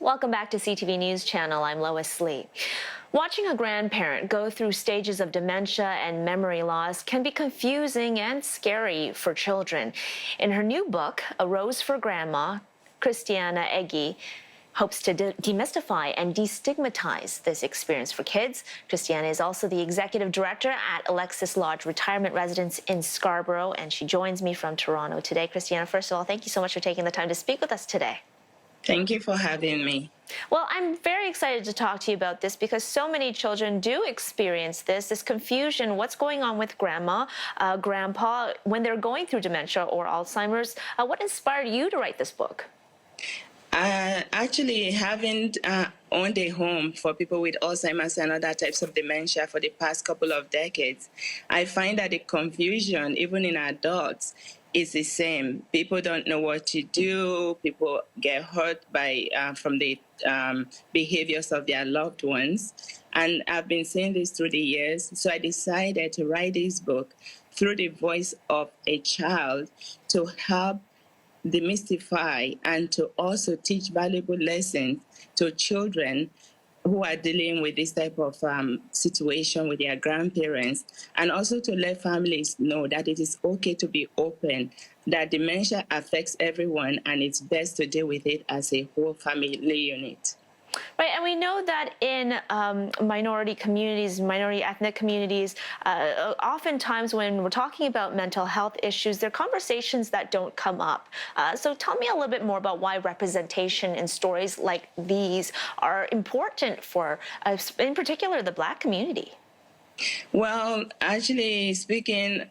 Welcome back to CTV News Channel. I'm Lois Lee. Watching a grandparent go through stages of dementia and memory loss can be confusing and scary for children. In her new book, A Rose for Grandma, Christiana Egi hopes to demystify and destigmatize this experience for kids. Christiana is also the executive director at Alexis Lodge Retirement Residence in Scarborough, and she joins me from Toronto today. Christiana, first of all, thank you so much for taking the time to speak with us today. Thank you for having me. Well, I'm very excited to talk to you about this because so many children do experience this confusion. What's going on with grandma, grandpa, when they're going through dementia or Alzheimer's? What inspired you to write this book? Actually, having owned a home for people with Alzheimer's and other types of dementia for the past couple of decades, I find that the confusion, even in adults, is the same. People don't know what to do. People get hurt by from the behaviors of their loved ones. And I've been seeing this through the years. So I decided to write this book through the voice of a child to help demystify and to also teach valuable lessons to children who are dealing with this type of situation with their grandparents, and also to let families know that it is okay to be open, that dementia affects everyone and it's best to deal with it as a whole family unit. Right, and we know that in minority communities, minority ethnic communities, oftentimes when we're talking about mental health issues, there are conversations that don't come up. So tell me a little bit more about why representation in stories like these are important for, in particular, the Black community. Well, actually speaking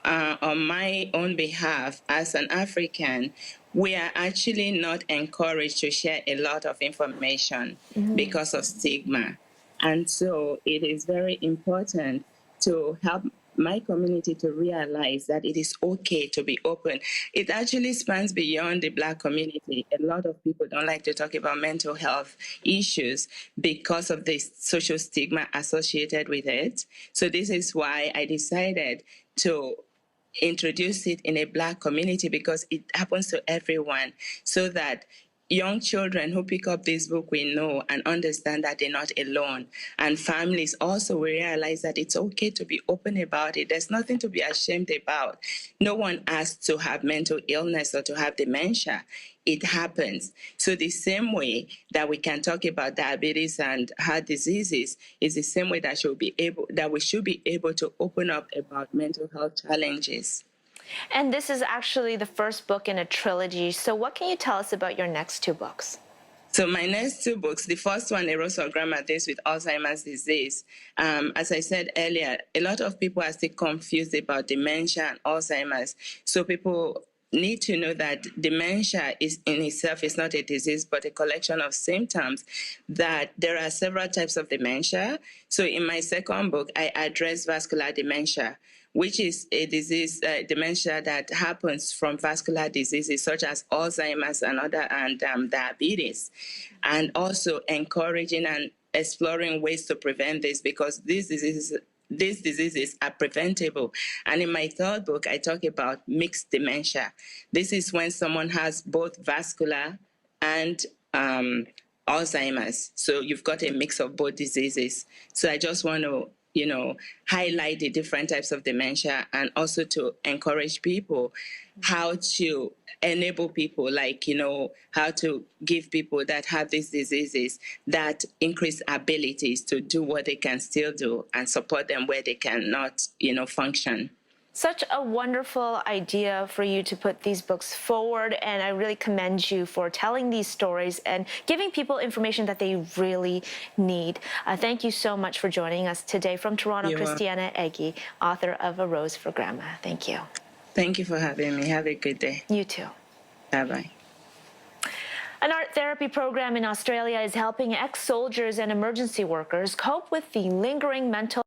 on my own behalf as an African, we are actually not encouraged to share a lot of information because of stigma. And so it is very important to help my community to realize that it is okay to be open. It actually spans beyond the Black community. A lot of people don't like to talk about mental health issues because of the social stigma associated with it. So this is why I decided to introduce it in a Black community, because it happens to everyone, so that young children who pick up this book will know and understand that they're not alone. And families also will realize that it's okay to be open about it. There's nothing to be ashamed about. No one asked to have mental illness or to have dementia. It happens. So the same way that we can talk about diabetes and heart diseases is the same way that we should be able to open up about mental health challenges. And this is actually the first book in a trilogy. So what can you tell us about your next two books? So my next two books, the first one, A Rose for Grandma, deals with Alzheimer's disease. As I said earlier, a lot of people are still confused about dementia and Alzheimer's. So people need to know that dementia is in itself is not a disease, but a collection of symptoms, that there are several types of dementia. So in my second book, I address vascular dementia, which is a disease, dementia that happens from vascular diseases such as Alzheimer's and diabetes, and also encouraging and exploring ways to prevent this, because these diseases are preventable. And in my third book, I talk about mixed dementia. This is when someone has both vascular and Alzheimer's. So you've got a mix of both diseases. So I just want to highlight the different types of dementia, and also to encourage people how to enable people, how to give people that have these diseases that increased abilities to do what they can still do, and support them where they cannot, function. Such a wonderful idea for you to put these books forward, and I really commend you for telling these stories and giving people information that they really need. Thank you so much for joining us today from Toronto, Christiana Egi, author of A Rose for Grandma. Thank you. Thank you for having me. Have a good day. You too. Bye-bye. An art therapy program in Australia is helping ex-soldiers and emergency workers cope with the lingering mental